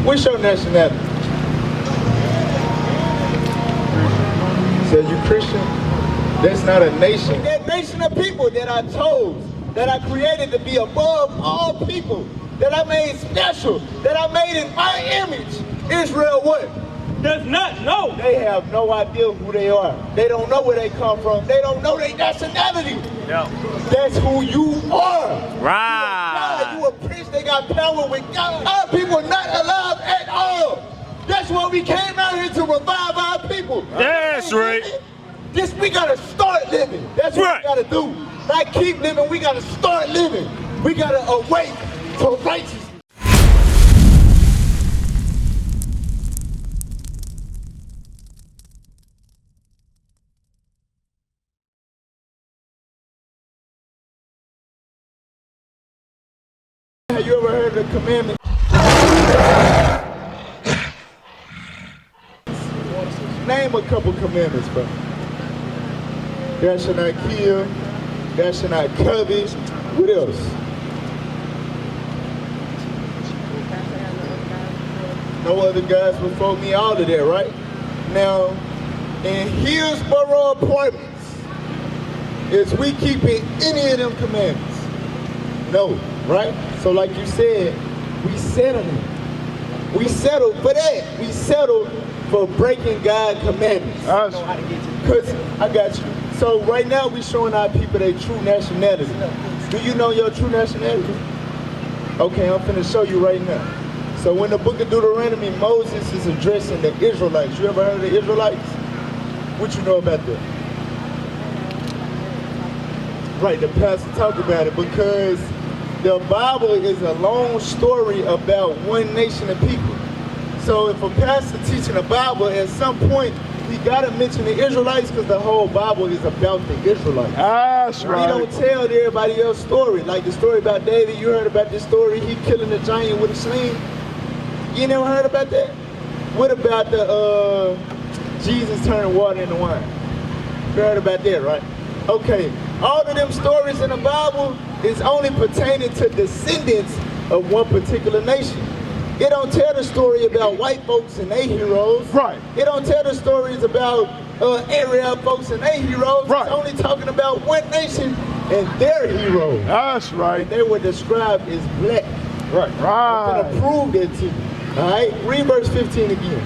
What's your nationality? Said you Christian? That's not a nation. That nation of people that I chose, that I created to be above all people, that I made special, that I made in my image. Israel what? Does not know. They have no idea who they are. They don't know where they come from. They don't know their nationality. No. That's who you are. Right. You a priest, they got power with God. Our people are not alive at all. That's why we came out here to revive our people. That's right. We gotta start living. That's what we gotta do. Not keep living, we gotta start living. We gotta awake to righteousness. Have you ever heard of the commandment? Name a couple commandments, bro. Thou shalt not kill, thou shalt not covet. What else? No other guys before me, all of that, right? Now, in Hillsborough Apartments, is we keeping any of them commandments? No, right? So like you said, we settled it. We settled for that. We settled for breaking God's commandments. Because, I got you. So right now we showing our people their true nationality. Do you know your true nationality? Okay, I'm finna show you right now. So when the book of Deuteronomy, Moses is addressing the Israelites. You ever heard of the Israelites? What you know about that? Right, the pastor talk about it because the Bible is a long story about one nation of people. So if a pastor teaching the Bible, at some point, he gotta mention the Israelites because the whole Bible is about the Israelites. That's right. He don't tell everybody else's story. Like the story about David, you heard about this story, he killing a giant with a sling. You never heard about that? What about the Jesus turning water into wine? You heard about that, right? Okay, all of them stories in the Bible is only pertaining to descendants of one particular nation. It don't tell the story about white folks and their heroes. Right. It don't tell the stories about Arab folks and their heroes. Right. It's only talking about one nation and their heroes. That's right. And they were described as black. Right. I'm Right. gonna prove that to you. All right, read verse 15 again.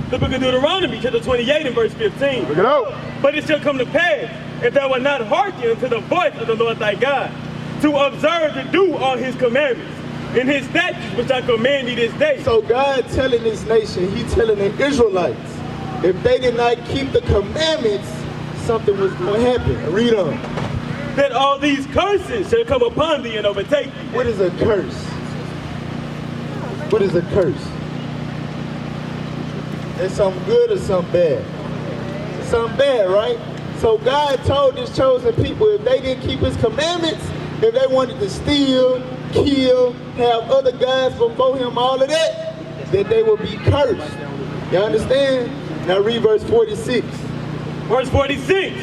The book of Deuteronomy, chapter 28 and verse 15. Look it out. But it shall come to pass, if thou wilt not hearken unto the voice of the Lord thy God, to observe to do all his commandments, and his statutes which I command thee this day. So God telling this nation, he telling the Israelites, if they did not keep the commandments, something was going to happen. Read on. That all these curses shall come upon thee and overtake thee. What is a curse? What is a curse? It's something good or something bad? Something bad, right? So God told his chosen people if they didn't keep his commandments, if they wanted to steal, kill, have other guys before him, all of that they would be cursed. You understand? Now read verse 46. Verse 46.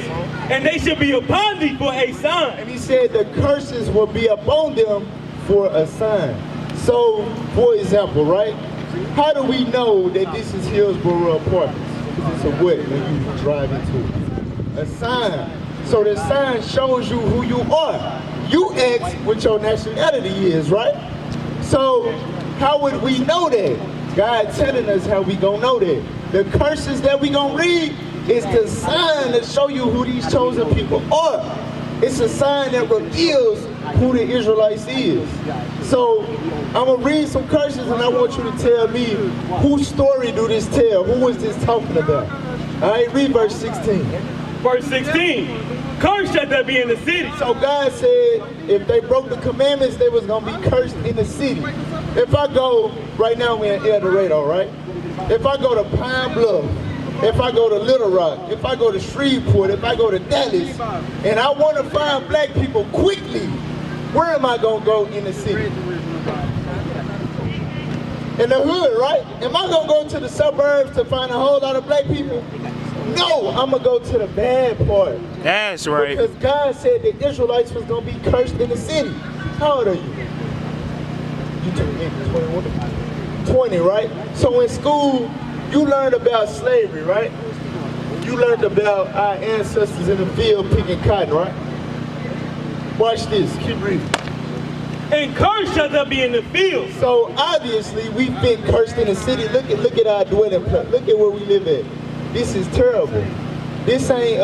And they shall be upon thee for a sign. And he said the curses will be upon them for a sign. So, for example, right? How do we know that this is Hillsborough Apartments? Because it's a what when you drive into it? A sign. So the sign shows you who you are. You ask what your nationality is, right? So how would we know that? God telling us how we gonna know that. The curses that we gonna read is the sign that show you who these chosen people are. It's a sign that reveals who the Israelites is. So I'm gonna read some curses and I want you to tell me whose story do this tell? Who is this talking about? All right, read verse 16. Verse 16. Cursed shall there be in the city. So God said if they broke the commandments, they was gonna be cursed in the city. If I go, right now we're in El Dorado, right? If I go to Pine Bluff, if I go to Little Rock, if I go to Shreveport, if I go to Dallas, and I want to find black people quickly, where am I going to go in the city? In the hood, right? Am I going to go to the suburbs to find a whole lot of black people? No, I'm going to go to the bad part. That's right. Because God said the Israelites was going to be cursed in the city. How old are you? You 21. 20, right? So in school, you learned about slavery, right? You learned about our ancestors in the field picking cotton, right? Watch this, keep reading. And cursed shall thou be in the field. So obviously we've been cursed in the city. Look at our dwelling place. Look at where we live at. This is terrible. This ain't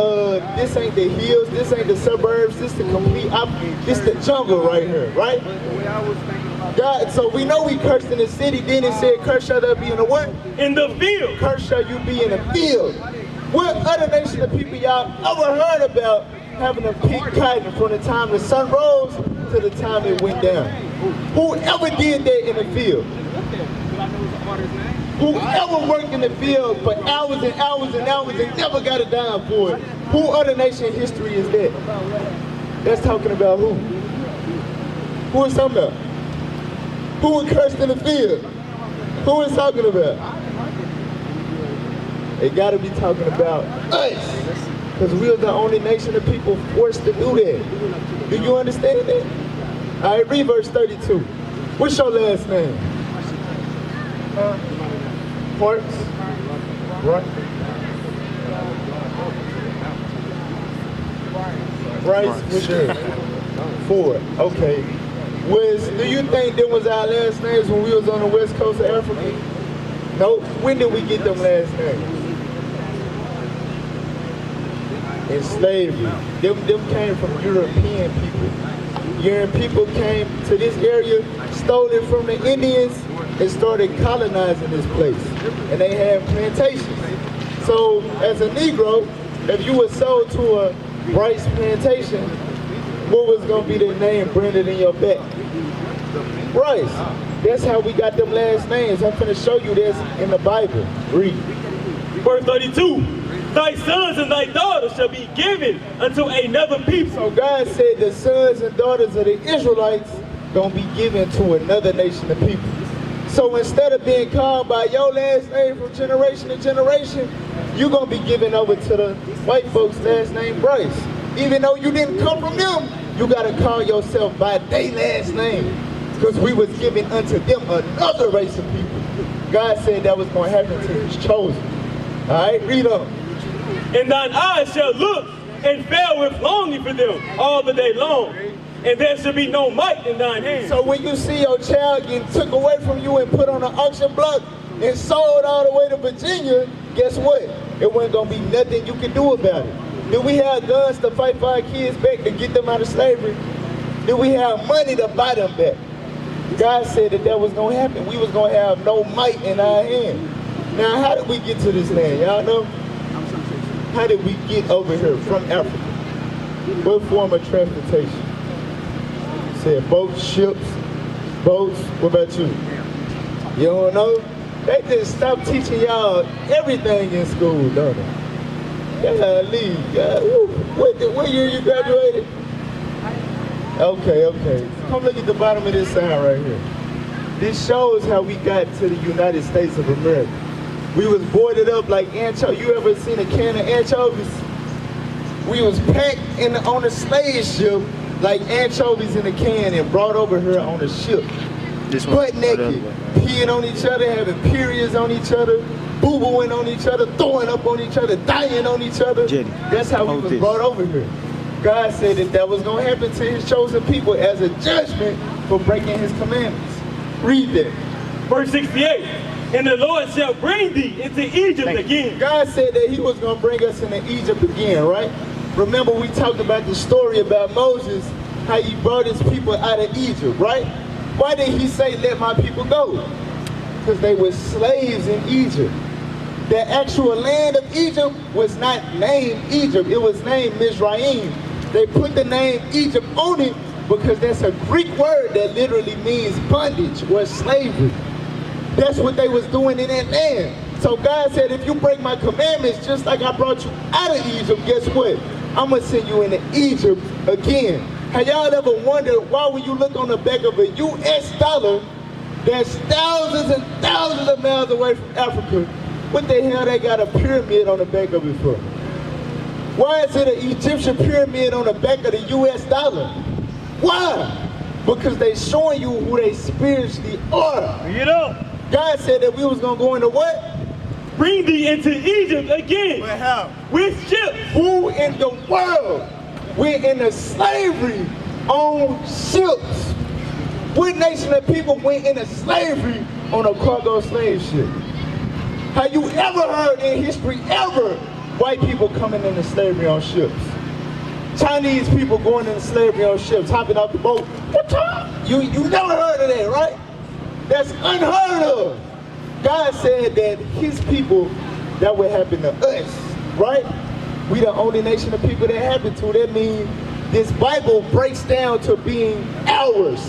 the hills, this ain't the suburbs, this the complete opposite. This the jungle right here, right? God, so we know we cursed in the city, then it said, cursed shall thou be in the what? In the field. Cursed shall you be in the field. What other nation of people y'all ever heard about having a pick cotton from the time the sun rose to the time it went down? Whoever did that in the field? Whoever worked in the field for hours and hours and hours and never got a dime for it? Who other nation in history is that? That's talking about who? Who is talking about? Who was cursed in the field? Who is talking about? They gotta be talking about us. Because we are the only nation of people forced to do that. Do you understand that? All right, read verse 32. What's your last name? Parks? Right? Bryce? What's yours? Ford. Okay. Do you think that was our last names when we was on the west coast of Africa? Nope. When did we get them last names? In slavery. Them came from European people. European people came to this area, stole it from the Indians, and started colonizing this place. And they had plantations. So as a Negro, if you were sold to a Bryce plantation, what was gonna be the name branded in your back? Bryce. That's how we got them last names. I'm gonna show you this in the Bible. Read. Verse 32. Thy sons and thy daughters shall be given unto another people. So God said the sons and daughters of the Israelites gonna be given to another nation of people. So instead of being called by your last name from generation to generation, you're gonna be given over to the white folks' last name Bryce. Even though you didn't come from them, you gotta call yourself by their last name. Because we was given unto them another race of people. God said that was gonna happen to his chosen. All right, read on. And thine eyes shall look and fail with longing for them all the day long, and there shall be no might in thine hand. So when you see your child getting took away from you and put on an auction block and sold all the way to Virginia, guess what? It wasn't gonna be nothing you could do about it. Did we have guns to fight for our kids back to get them out of slavery? Did we have money to buy them back? God said that was gonna happen. We was gonna have no might in our hand. Now, how did we get to this land? Y'all know? How did we get over here from Africa? What form of transportation? Said boats, ships, boats. What about you? You don't know? They just stopped teaching y'all everything in school, don't they? Golly, God. What year you graduated? Okay. Come look at the bottom of this sign right here. This shows how we got to the United States of America. We was boarded up like anchovies. You ever seen a can of anchovies? We was packed on a slave ship like anchovies in a can and brought over here on a ship. Butt naked, peeing on each other, having periods on each other, boo-booing on each other, throwing up on each other, dying on each other. That's how we was brought over here. God said that was going to happen to his chosen people as a judgment for breaking his commandments. Read that. Verse 68. And the Lord shall bring thee into Egypt again. God said that he was going to bring us into Egypt again, right? Remember we talked about the story about Moses, how he brought his people out of Egypt, right? Why did he say, let my people go? Because they were slaves in Egypt. The actual land of Egypt was not named Egypt. It was named Mizraim. They put the name Egypt on it because that's a Greek word that literally means bondage or slavery. That's what they was doing in that land. So God said, if you break my commandments, just like I brought you out of Egypt, guess what? I'm going to send you into Egypt again. Have y'all ever wondered why when you look on the back of a US dollar that's thousands and thousands of miles away from Africa, what the hell they got a pyramid on the back of it for? Why is it an Egyptian pyramid on the back of the US dollar? Why? Because they showing you who they spiritually are. Bring it up. God said that we was going to go into what? Bring thee into Egypt again. But how? With ships. Who in the world went into slavery on ships? What nation of people went into slavery on a cargo slave ship? Have you ever heard in history, ever, white people coming into slavery on ships? Chinese people going into slavery on ships, hopping off the boat. What time? You never heard of that, right? That's unheard of. God said that his people, that would happen to us, right? We the only nation of people that happened to. That means this Bible breaks down to being ours.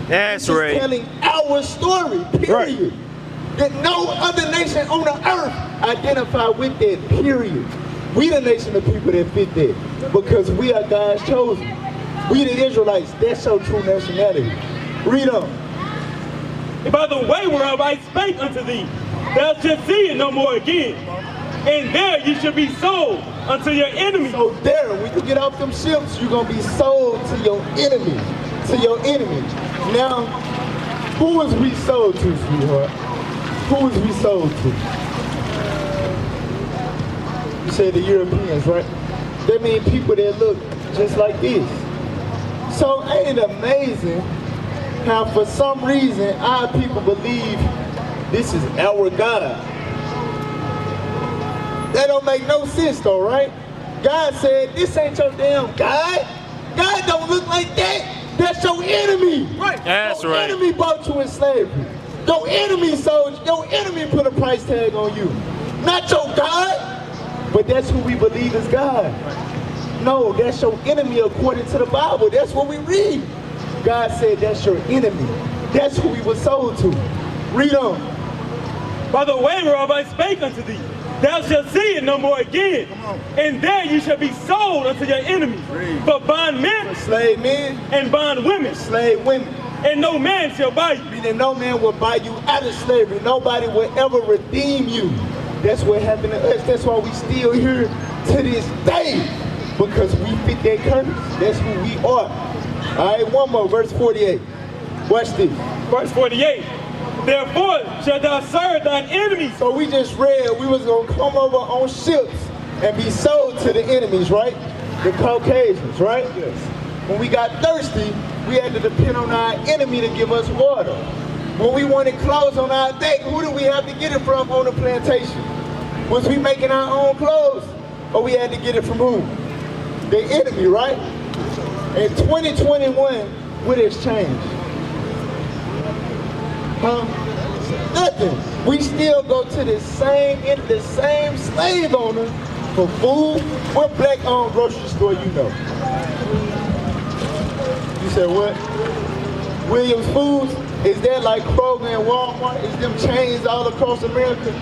That's it's right. Telling our story, period. Right. That no other nation on the earth identify with that, period. We the nation of people that fit that because we are God's chosen. We the Israelites, that's our true nationality. Read on. And by the way whereof I spake unto thee, thou shalt see it no more again. And there you shall be sold unto your enemies. So there, when you get off them ships, you're going to be sold to your enemies. To your enemies. Now, who is we sold to, sweetheart? Who is we sold to? You say the Europeans, right? That means people that look just like this. So ain't it amazing how for some reason our people believe this is our God? That don't make no sense though, right? God said, this ain't your damn God. God don't look like that. That's your enemy. Right. That's your right. enemy bought you in slavery. Your enemy sold you. Your enemy put a price tag on you. Not your God. But that's who we believe is God. No, that's your enemy according to the Bible. That's what we read. God said that's your enemy. That's who we were sold to. Read on. By the way whereof I spake unto thee, thou shalt see it no more again. And there you shall be sold unto your enemies. For bondmen, For slave men, and bondwomen, slave women. and no man shall buy you. Meaning no man will buy you out of slavery. Nobody will ever redeem you. That's what happened to us. That's why we still here to this day. Because we fit that curse. That's who we are. All right, one more, verse 48. Watch this. Verse 48. Therefore shalt thou serve thine enemies. So we just read we was going to come over on ships and be sold to the enemies, right? The Caucasians, right? Yes. When we got thirsty, we had to depend on our enemy to give us water. When we wanted clothes on our back, who did we have to get it from on the plantation? Was we making our own clothes? Or we had to get it from who? The enemy, right? In 2021, what has changed? Huh? Nothing. We still go to the same slave owner for food. What black-owned grocery store you know? You said what? Williams Foods? Is that like Kroger and Walmart? Is them chains all across America?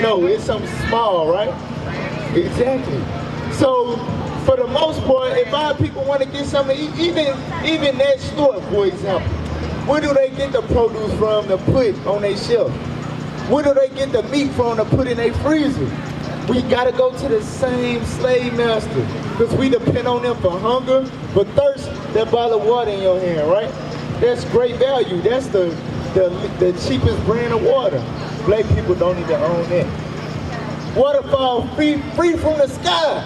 No, it's something small, right? Exactly. So, for the most part, if our people want to get something to eat, even that store, for example, where do they get the produce from to put on their shelf? Where do they get the meat from to put in their freezer? We gotta go to the same slave master because we depend on them for hunger, for thirst, that bottle of water in your hand, right? That's great value. That's the cheapest brand of water. Black people don't even own that. Waterfall free from the sky.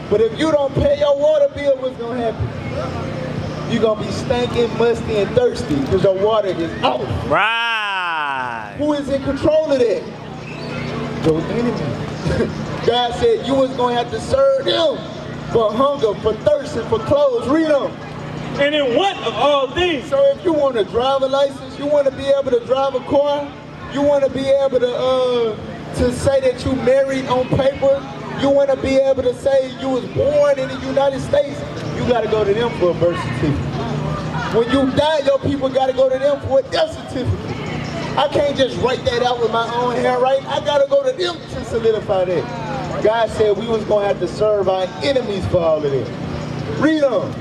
But if you don't pay your water bill, what's gonna happen? You're gonna be stinking, musty, and thirsty because your water is out. Right. Who is in control of that? Your enemy. God said you was gonna have to serve them for hunger, for thirst, and for clothes. Read them. And in want of all things. So if you want a driver license, you want to be able to drive a car, you want to be able to say that you married on paper, you want to be able to say you was born in the United States, you got to go to them for a birth certificate. When you die, your people got to go to them for a death certificate. I can't just write that out with my own handwriting. I got to go to them to solidify that. God said we was going to have to serve our enemies for all of that. Read on.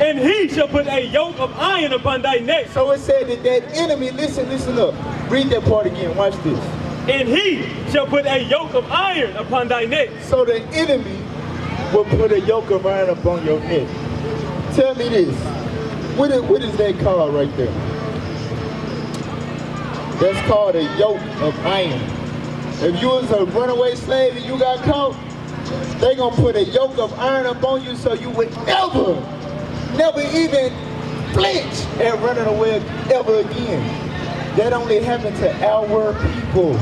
And he shall put a yoke of iron upon thy neck. So it said that enemy, listen up. Read that part again, watch this. And he shall put a yoke of iron upon thy neck. So the enemy will put a yoke of iron upon your neck. Tell me this, what is that called right there? That's called a yoke of iron. If you was a runaway slave and you got caught, they gonna put a yoke of iron up on you so you would never even flinch at running away ever again. That only happened to our people.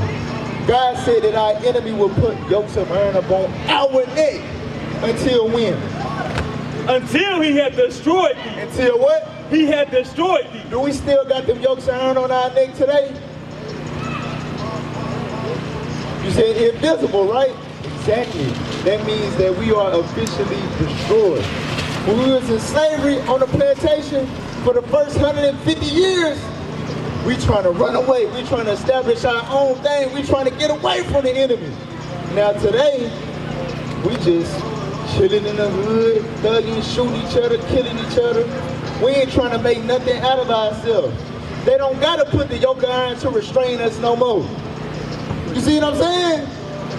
God said that our enemy will put yokes of iron upon our neck until when? Until he had destroyed thee. Until what? He had destroyed thee. Do we still got them yokes of iron on our neck today? You said invisible, right? Exactly. That means that we are officially destroyed. When we was in slavery on the plantation for the first 150 years, we trying to run away. We trying to establish our own thing. We trying to get away from the enemy. Now today, we just chilling in the hood, thugging, shooting each other, killing each other. We ain't trying to make nothing out of ourselves. They don't gotta put the yoke of iron to restrain us no more. You see what I'm saying?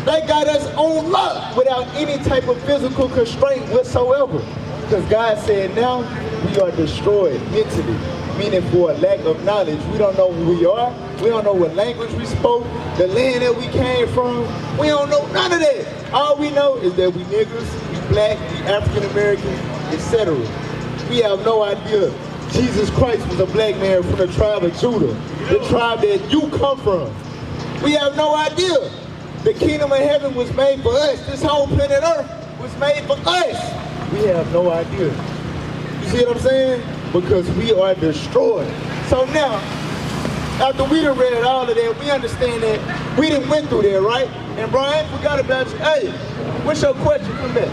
They got us on lock without any type of physical constraint whatsoever. Because God said now we are destroyed mentally, meaning for a lack of knowledge. We don't know who we are. We don't know what language we spoke, the land that we came from. We don't know none of that. All we know is that we niggers, we black, we African American, etc. We have no idea. Jesus Christ was a black man from the tribe of Judah, the tribe that you come from. We have no idea. The kingdom of heaven was made for us. This whole planet Earth was made for us. We have no idea. You see what I'm saying? Because we are destroyed. So now, after we done read all of that, we understand that we done went through there, right? And Brian forgot about you. Hey, what's your question? Come back.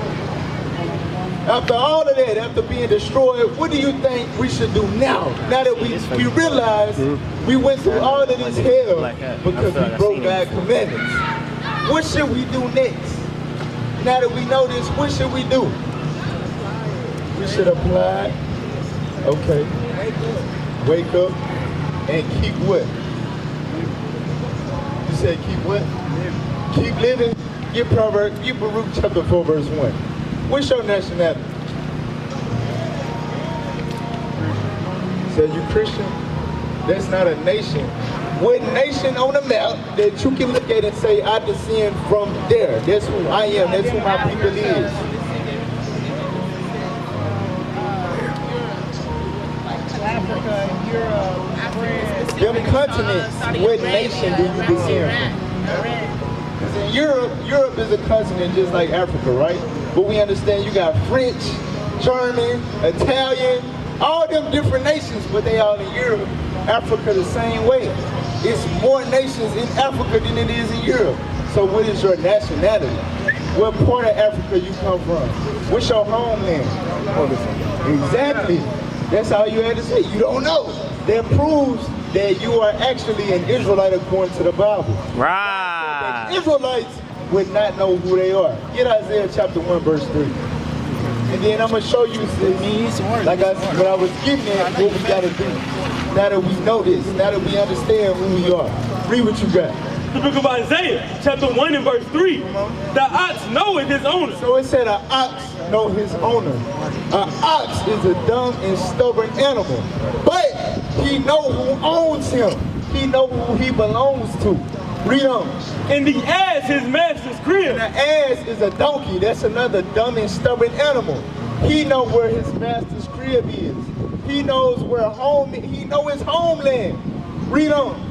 After all of that, after being destroyed, what do you think we should do now? Now that we realize we went through all of this hell because we broke God's commandments. What should we do next? Now that we know this, what should we do? We should apply. Okay. Wake up and keep what? You said keep what? Keep living. Get Proverbs, get Baruch chapter 4 verse 1. What's your nationality? Said you Christian? That's not a nation. What nation on the map that you can look at and say, I descend from there? That's who I am. That's who my people is. Africa, Europe, Them continents, what nation do you descend from? Because in Europe is a continent just like Africa, right? But we understand you got French, German, Italian, all them different nations, but they all in Europe. Africa the same way. It's more nations in Africa than it is in Europe. So what is your nationality? What part of Africa you come from? What's your homeland? Exactly. That's all you had to say. You don't know. That proves that you are actually an Israelite according to the Bible. Right. The Israelites would not know who they are. Get Isaiah chapter 1 verse 3. And then I'm going to show you, like what I was getting at, what we got to do. Now that we know this, now that we understand who we are. Read what you got. The book of Isaiah, chapter 1 and verse 3. The ox knoweth his owner. So it said an ox know his owner. An ox is a dumb and stubborn animal. But he know who owns him. He know who he belongs to. Read on. And the ass his master's crib. And the ass is a donkey. That's another dumb and stubborn animal. He know where his master's crib is. He knows where home is. He know his homeland. Read on.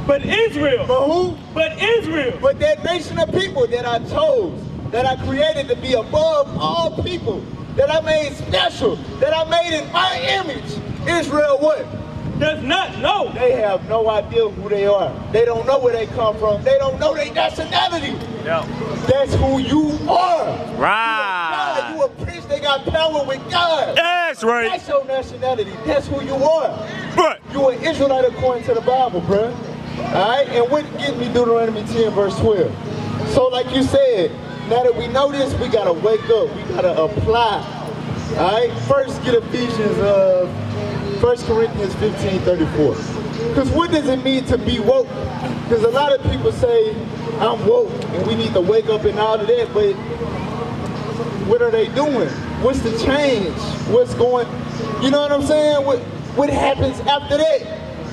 But Israel. But who? But Israel. But that nation of people that I chose, that I created to be above all people, that I made special, that I made in my image. Israel what? Does not know. They have no idea who they are. They don't know where they come from. They don't know their nationality. No. That's who you are. Right. You a priest. They got power with God. That's right. That's your nationality. That's who you are. But You an Israelite according to the Bible, bruh. Alright? And what gives me Deuteronomy 10 verse 12? So like you said, now that we know this, we gotta wake up. We gotta apply. Alright? First get Ephesians 1 Corinthians 15:34. Because what does it mean to be woke? Because a lot of people say, I'm woke and we need to wake up and all of that, but what are they doing? What's the change? What's going, you know what I'm saying? What happens after that?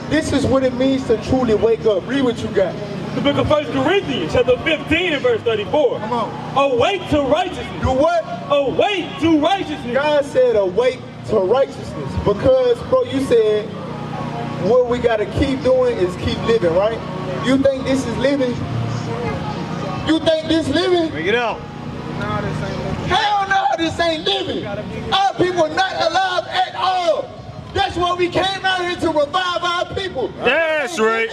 This is what it means to truly wake up. Read what you got. The book of 1 Corinthians, chapter 15 and verse 34. Come on. Awake to righteousness. Do what? Awake to righteousness. God said awake to righteousness. Because, bro, you said what we got to keep doing is keep living, right? You think this is living? You think this living? Bring it out. No, this ain't living. Hell no, this ain't living. Our people not alive at all. That's why we came out here to revive our people. That's right.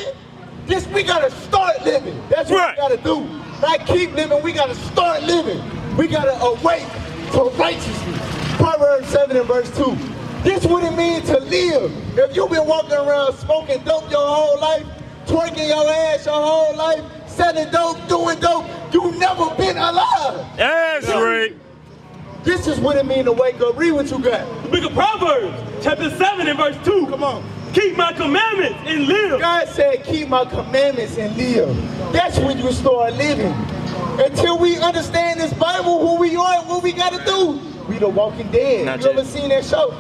This, we gotta start living. That's what Right. we gotta do. Not keep living, we gotta start living. We gotta awake to righteousness. Proverbs 7 and verse 2. This what it means to live. If you've been walking around smoking dope your whole life, twerking your ass your whole life, selling dope, doing dope, you never been alive. That's right. This is what it means to wake up. Read what you got. The book of Proverbs, chapter 7 and verse 2. Come on. Keep my commandments and live. God said, keep my commandments and live. That's when you start living. Until we understand this Bible, who we are and what we got to do. We the walking dead. Not You ever yet. seen that show?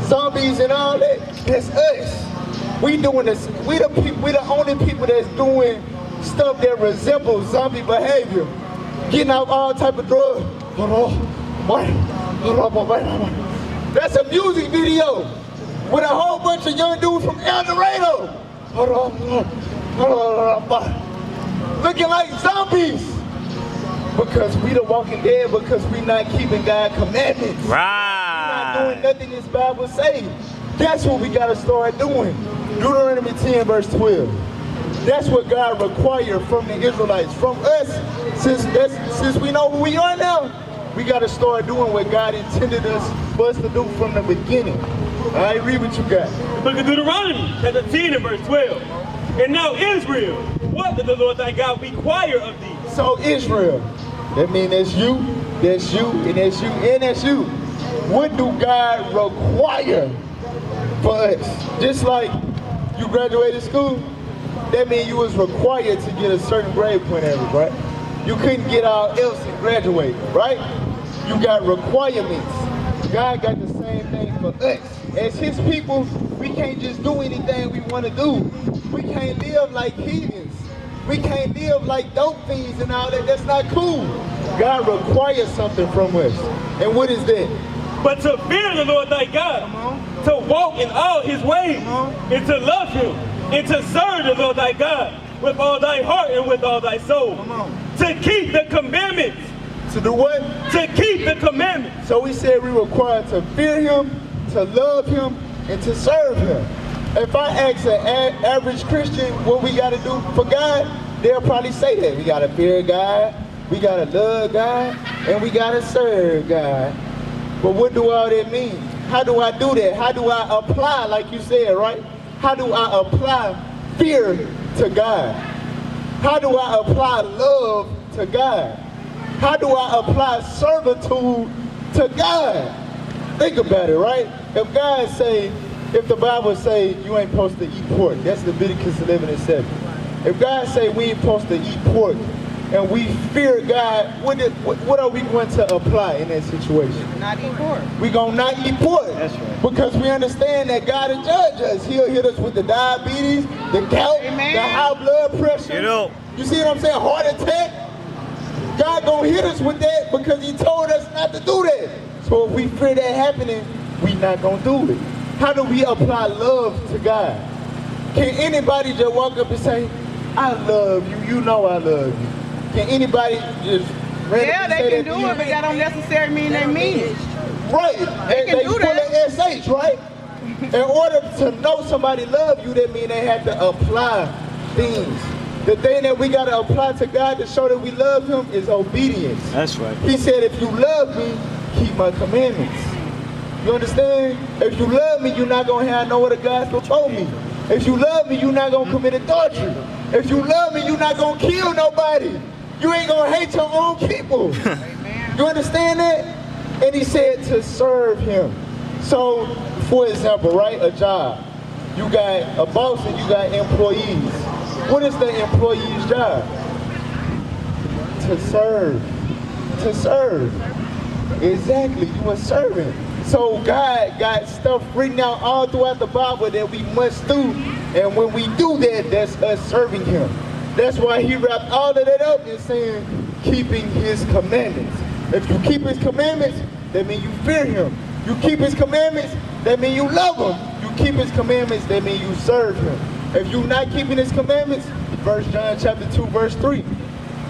Zombies and all that? That's us. We doing this. We the only people that's doing stuff that resembles zombie behavior. Getting out all type of drugs. That's a music video with a whole bunch of young dudes from El Dorado. Looking like zombies. Because we the walking dead, because we not keeping God's commandments. Not doing Right. nothing this Bible say. That's what we gotta start doing. Deuteronomy 10 verse 12. That's what God required from the Israelites. From us, since we know who we are now, we gotta start doing what God intended for us to do from the beginning. All right, read what you got. The book of Deuteronomy, chapter 10 and verse 12. And now Israel, what does the Lord thy God require of thee? So Israel, that means that's you, and that's you, and that's you. What do God require for us? Just like you graduated school, that means you was required to get a certain grade point average, right? You couldn't get all else and graduate, right? You got requirements. God got the same thing for us. As his people, we can't just do anything we want to do. We can't live like heathens. We can't live like dope fiends and all that. That's not cool. God requires something from us. And what is that? But to fear the Lord thy God, to walk in all his ways, and to love him, and to serve the Lord thy God with all thy heart and with all thy soul. To keep the commandments. To do what? To keep the commandments. So we said we required to fear him, to love him, and to serve him. If I ask an average Christian what we got to do for God, they'll probably say that. We got to fear God, we got to love God, and we got to serve God. But what do all that mean? How do I do that? How do I apply, like you said, right? How do I apply fear to God? How do I apply love to God? How do I apply servitude to God? Think about it, right? If God say, if the Bible say you ain't supposed to eat pork, that's Leviticus 11 and 7. If God say we ain't supposed to eat pork and we fear God, what are we going to apply in that situation? Not eat pork. We gonna not eat pork. That's right. Because we understand that God will judge us. He'll hit us with the diabetes, the gout, Amen. the high blood pressure. You know. You see what I'm saying? Heart attack. God gonna hit us with that because he told us not to do that. So if we fear that happening, we not gonna do it. How do we apply love to God? Can anybody just walk up and say, I love you, you know I love you? Can anybody just randomly Yeah, say they can that to do you? it, but that don't necessarily mean they mean it. Right. They can do pull an SH, right? In order to know somebody love you, that means they have to apply things. The thing that we got to apply to God to show that we love him is obedience. That's right. He said, if you love me, keep my commandments. You understand? If you love me, you're not going to have no other gods before me. If you love me, you're not going to commit adultery. If you love me, you're not going to kill nobody. You ain't going to hate your own people. You understand that? And he said to serve him. So, for example, right, a job. You got a boss and you got employees. What is the employee's job? To serve. To serve. Exactly, you a servant. So God got stuff written out all throughout the Bible that we must do And when we do that, that's us serving him. That's why he wrapped all of that up in saying, keeping his commandments. If you keep his commandments, that means you fear him. You keep his commandments, that means you love him. You keep his commandments, that means you serve him. If you're not keeping his commandments, 1 John chapter 2, verse 3.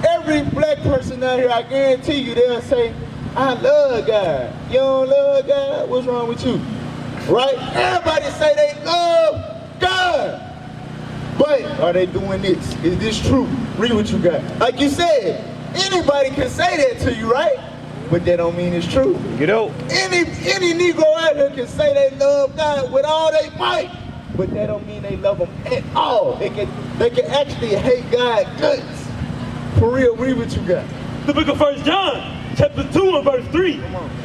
Every black person out here, I guarantee you, they'll say, I love God. You don't love God? What's wrong with you? Right? Everybody say they love God. But are they doing this? Is this true? Read what you got. Like you said, anybody can say that to you, right? But that don't mean it's true. You know. Any Negro out here can say they love God with all they might, but that don't mean they love him at all. They can actually hate God guts. For real, read what you got. The book of 1 John, chapter 2 and verse 3.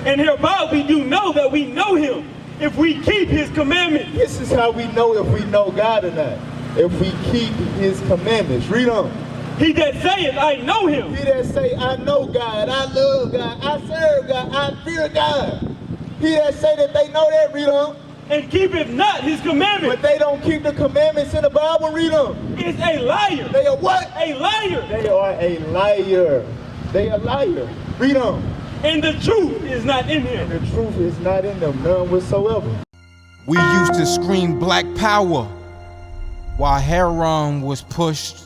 And hereby we do know that we know him, if we keep his commandments. This is how we know if we know God or not. If we keep his commandments. Read on. He that saith, I know him. He that say, I know God, I love God, I serve God, I fear God. He that say that they know that, read on. And keepeth not his commandments. But they don't keep the commandments in the Bible, read on. Is a liar. They are what? A liar. They are a liar. They are liar. Read on. And the truth is not in him. The truth is not in them, none whatsoever. We used to scream black power while heroin was pushed.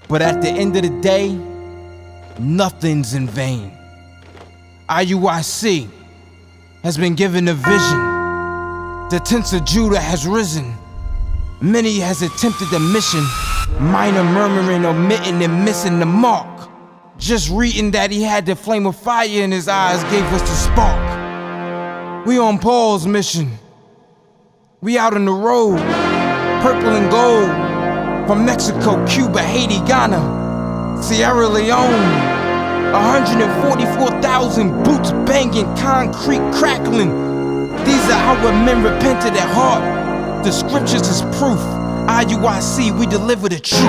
But at the end of the day, nothing's in vain. IUIC has been given a vision. The tents of Judah has risen. Many has attempted the mission. Minor murmuring, omitting, and missing the mark. Just reading that he had the flame of fire in his eyes gave us the spark. We on Paul's mission. We out on the road, purple and gold. From Mexico, Cuba, Haiti, Ghana, Sierra Leone. 144,000 boots banging, concrete crackling. These are our men repented at heart. The scriptures is proof. IUIC, we deliver the truth.